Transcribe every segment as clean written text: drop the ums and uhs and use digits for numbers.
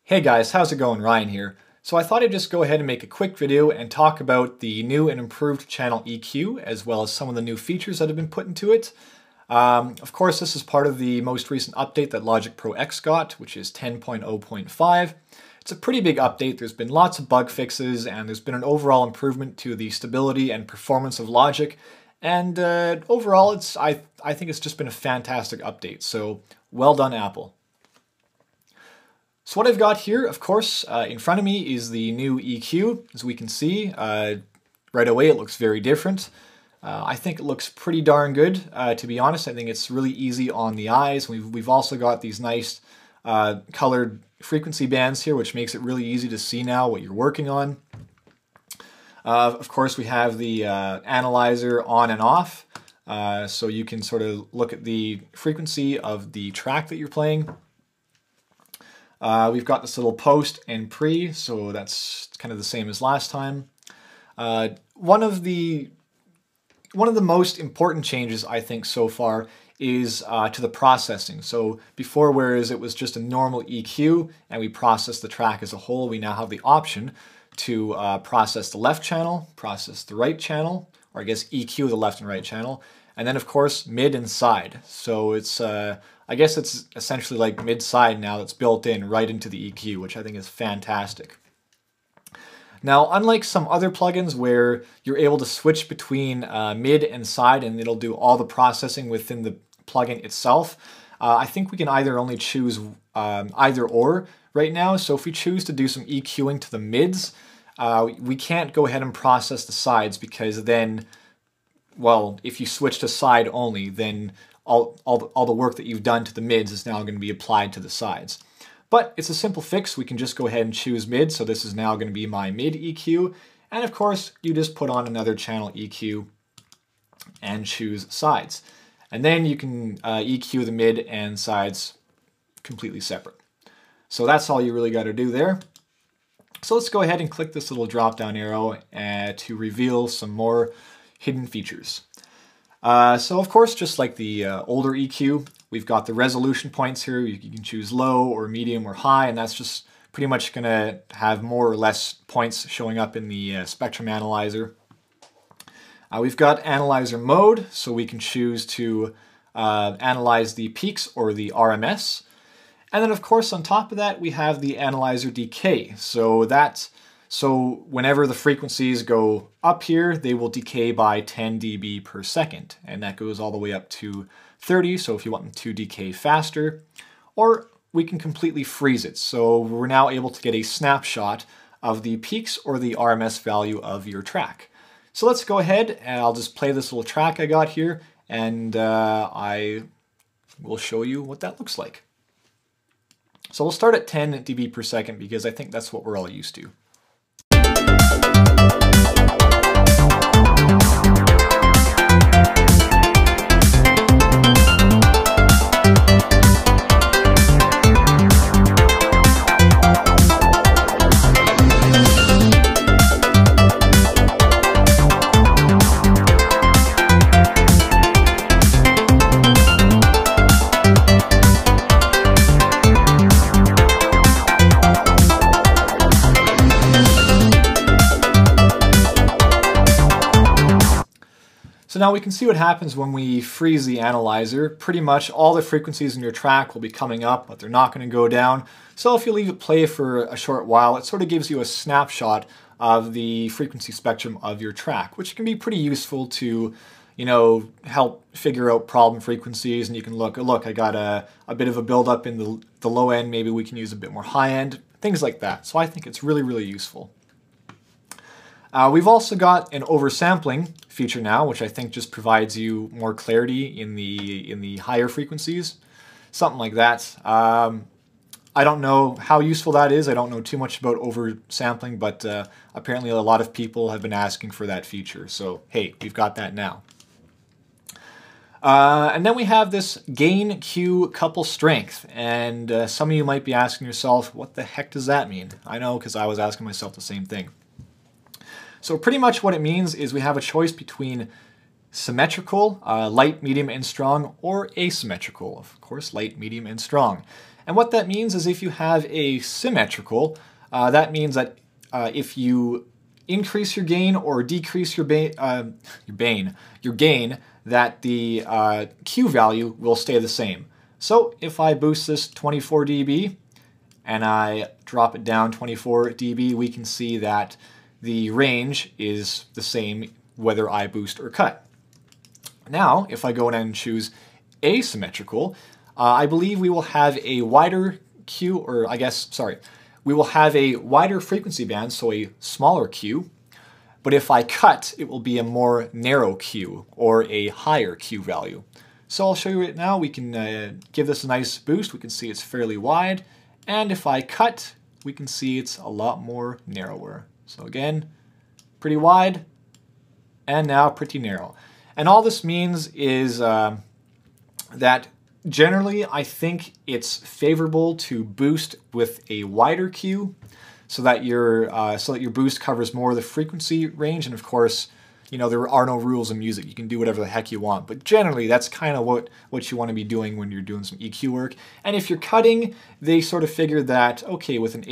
Hey guys, how's it going? Ryan here. So I thought I'd just go ahead and make a quick video and talk about the new and improved channel EQ, as well as some of the new features that have been put into it. Of course, this is part of the most recent update that Logic Pro X got, which is 10.0.5. It's a pretty big update. There's been lots of bug fixes, and there's been an overall improvement to the stability and performance of Logic. And overall, I think it's just been a fantastic update. So well done, Apple. So what I've got here, of course, in front of me is the new EQ. As we can see, right away it looks very different. I think it looks pretty darn good, to be honest. I think it's really easy on the eyes. We've also got these nice colored frequency bands here, which makes it really easy to see now what you're working on. Of course, we have the analyzer on and off, so you can sort of look at the frequency of the track that you're playing. We've got this little post and pre, so that's kind of the same as last time. One of the most important changes, I think, so far is to the processing. So before, whereas it was just a normal EQ and we process the track as a whole, we now have the option to process the left channel, process the right channel, or I guess EQ the left and right channel, and then of course mid and side. So it's I guess it's essentially like mid-side now that's built in right into the EQ, which I think is fantastic. Now, unlike some other plugins where you're able to switch between mid and side and it'll do all the processing within the plugin itself, I think we can either only choose either or right now. So if we choose to do some EQing to the mids, we can't go ahead and process the sides because then, well, if you switch to side only, then all the work that you've done to the mids is now going to be applied to the sides. But it's a simple fix. We can just go ahead and choose mid. So this is now going to be my mid EQ. And of course, you just put on another channel EQ and choose sides. And then you can EQ the mid and sides completely separate. So that's all you really got to do there. So let's go ahead and click this little drop down arrow to reveal some more hidden features. So of course, just like the older EQ, we've got the resolution points here. You can choose low or medium or high, and that's just pretty much going to have more or less points showing up in the spectrum analyzer. We've got analyzer mode, so we can choose to analyze the peaks or the RMS. And then of course on top of that we have the analyzer decay. So whenever the frequencies go up here, they will decay by 10 dB per second, and that goes all the way up to 30, so if you want them to decay faster, or we can completely freeze it. So we're now able to get a snapshot of the peaks or the RMS value of your track. So let's go ahead and I'll just play this little track I got here, and I will show you what that looks like. So we'll start at 10 dB per second because I think that's what we're all used to. So now we can see what happens when we freeze the analyzer. Pretty much all the frequencies in your track will be coming up, but they're not going to go down. So if you leave it play for a short while, it sort of gives you a snapshot of the frequency spectrum of your track, which can be pretty useful to, help figure out problem frequencies. And you can look, I got a bit of a buildup in the low end, maybe we can use a bit more high end, things like that. So I think it's really, really useful. We've also got an oversampling feature now, which I think just provides you more clarity in the higher frequencies, something like that. I don't know how useful that is. I don't know too much about oversampling, but apparently a lot of people have been asking for that feature. So hey, we've got that now. And then we have this gain Q couple strength, and some of you might be asking yourself, what the heck does that mean? I know, because I was asking myself the same thing. So pretty much what it means is we have a choice between symmetrical, light, medium, and strong, or asymmetrical, of course, light, medium, and strong. And what that means is if you have a symmetrical, that means that if you increase your gain or decrease your gain, that the Q value will stay the same. So if I boost this 24 dB and I drop it down 24 dB, we can see that the range is the same whether I boost or cut. Now, if I go in and choose asymmetrical, I believe we will have a wider Q, or I guess, sorry, we will have a wider frequency band, so a smaller Q, but if I cut, it will be a more narrow Q, or a higher Q value. So I'll show you right now. We can give this a nice boost. We can see it's fairly wide, and if I cut, we can see it's a lot more narrower. So again, pretty wide, and now pretty narrow. And all this means is that generally I think it's favorable to boost with a wider Q so that your boost covers more of the frequency range. And of course, you know, there are no rules in music. You can do whatever the heck you want. But generally, that's kind of what you want to be doing when you're doing some EQ work. And if you're cutting, they sort of figure that, okay, with an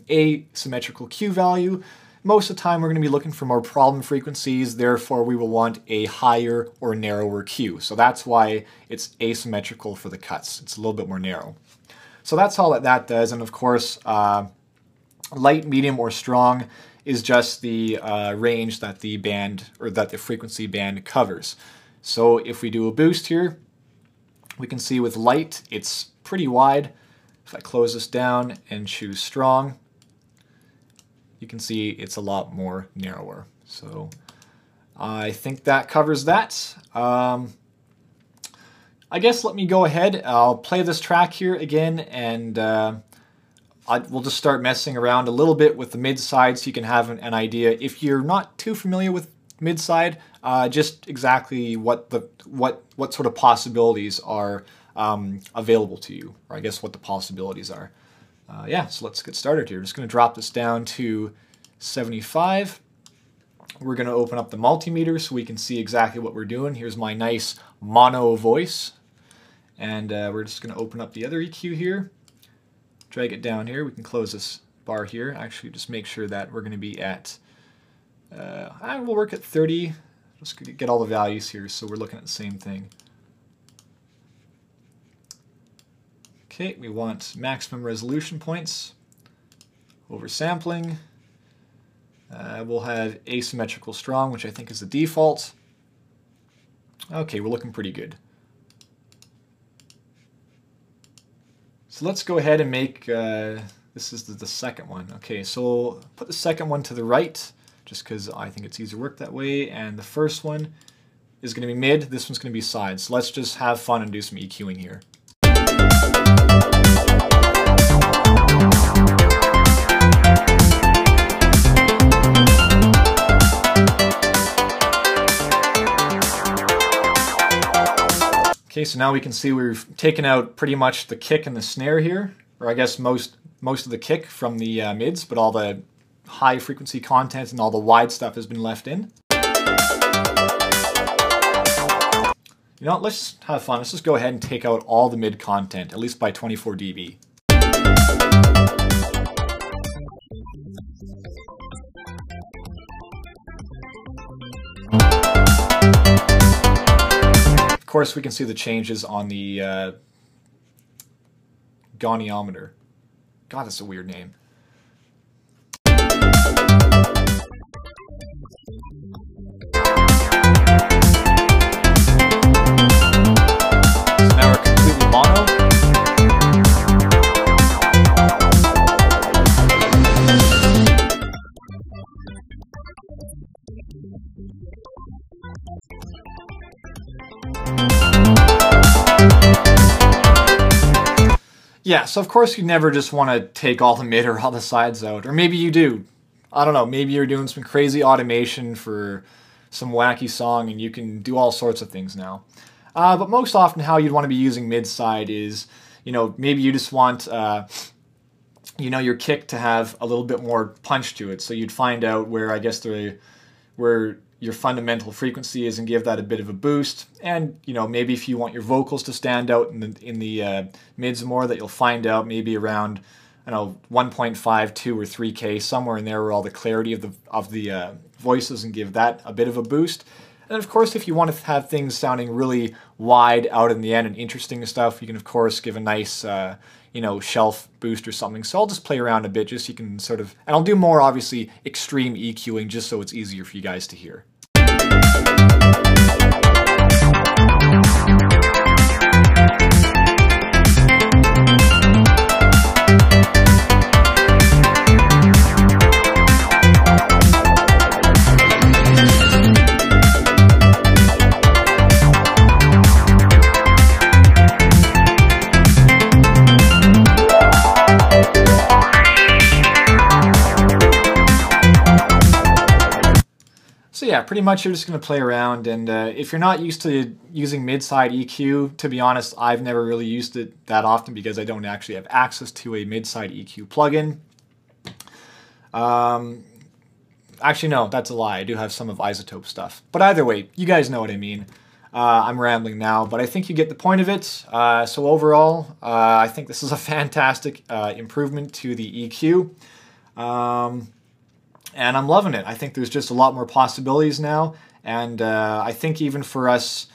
asymmetrical Q value, most of the time we're going to be looking for more problem frequencies. Therefore, we will want a higher or narrower Q. So that's why it's asymmetrical for the cuts. It's a little bit more narrow. So that's all that does. And of course, light, medium, or strong is just the range that the band, or that the frequency band covers. So if we do a boost here, we can see with light, it's pretty wide. If I close this down and choose strong, you can see it's a lot more narrower. So I think that covers that. I guess let me go ahead. I'll play this track here again, and we'll just start messing around a little bit with the mid-side so you can have an idea. If you're not too familiar with mid-side, just exactly what sort of possibilities are available to you, or I guess what the possibilities are. Yeah, so let's get started here. I'm just going to drop this down to 75. We're going to open up the multimeter so we can see exactly what we're doing. Here's my nice mono voice. And we're just going to open up the other EQ here. Drag it down here. We can close this bar here. Actually, just make sure that we're going to be at, we'll work at 30. Just get all the values here so we're looking at the same thing. Okay, we want maximum resolution points, oversampling. We'll have asymmetrical strong, which I think is the default. Okay, we're looking pretty good. So let's go ahead and make, this is the second one. Okay, so we'll put the second one to the right, just because I think it's easier to work that way. And the first one is going to be mid, this one's going to be side. So let's just have fun and do some EQing here. Okay, so now we can see we've taken out pretty much the kick and the snare here, or I guess most of the kick from the mids, but all the high frequency content and all the wide stuff has been left in. You know what, let's just have fun. Let's just go ahead and take out all the mid content, at least by 24 dB. Of course, we can see the changes on the goniometer. God, that's a weird name. Yeah, so of course you never just want to take all the mid or all the sides out, or maybe you do. I don't know, maybe you're doing some crazy automation for some wacky song and you can do all sorts of things now. But most often how you'd want to be using mid-side is, you know, maybe you just want, you know, your kick to have a little bit more punch to it. So you'd find out where, I guess, where your fundamental frequency is and give that a bit of a boost. And you know, maybe if you want your vocals to stand out in the mids more, that you'll find out maybe around, I don't know, 1.5, 2, or 3K, somewhere in there where all the clarity of the voices, and give that a bit of a boost. And of course, if you want to have things sounding really wide out in the end and interesting stuff, you can of course give a nice you know, shelf boost or something. So I'll just play around a bit just so you can sort of, and I'll do more obviously extreme EQing just so it's easier for you guys to hear. So yeah, pretty much you're just going to play around, and if you're not used to using mid-side EQ, to be honest, I've never really used it that often because I don't actually have access to a mid-side EQ plugin. Actually, no, that's a lie. I do have some of iZotope stuff. But either way, you guys know what I mean. I'm rambling now, but I think you get the point of it. So overall, I think this is a fantastic improvement to the EQ. And I'm loving it. I think there's just a lot more possibilities now, and I think even for us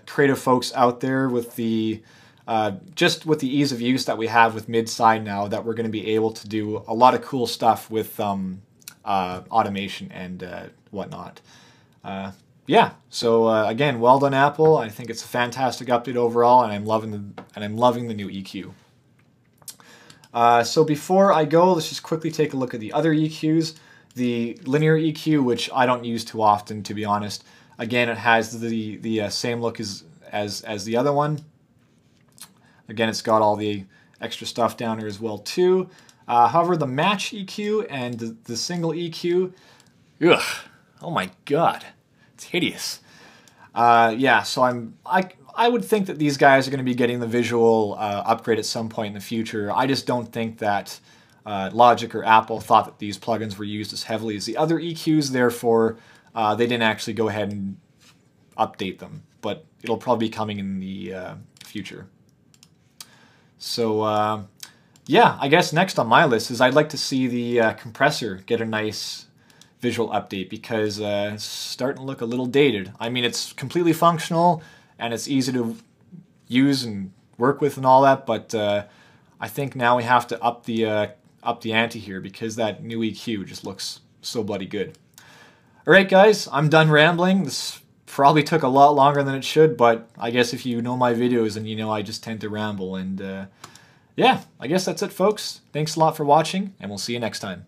creative folks out there, with the just with the ease of use that we have with mid-side now, that we're going to be able to do a lot of cool stuff with automation and whatnot. Yeah. So again, well done, Apple. I think it's a fantastic update overall, and I'm loving the new EQ. So before I go, let's just quickly take a look at the other EQs. The linear EQ, which I don't use too often, to be honest. Again, it has the same look as the other one. Again, it's got all the extra stuff down here as well too. However, the match EQ and the single EQ, ugh, oh my god, it's hideous. Yeah, so I would think that these guys are going to be getting the visual upgrade at some point in the future. I just don't think that Logic or Apple thought that these plugins were used as heavily as the other EQs, therefore they didn't actually go ahead and update them, but it'll probably be coming in the future. So yeah, I guess next on my list is I'd like to see the compressor get a nice visual update, because it's starting to look a little dated. I mean, it's completely functional and it's easy to use and work with and all that, but I think now we have to up the ante here, because that new EQ just looks so bloody good. Alright guys, I'm done rambling. This probably took a lot longer than it should, but I guess if you know my videos, and you know I just tend to ramble, and yeah, I guess that's it folks. Thanks a lot for watching, and we'll see you next time.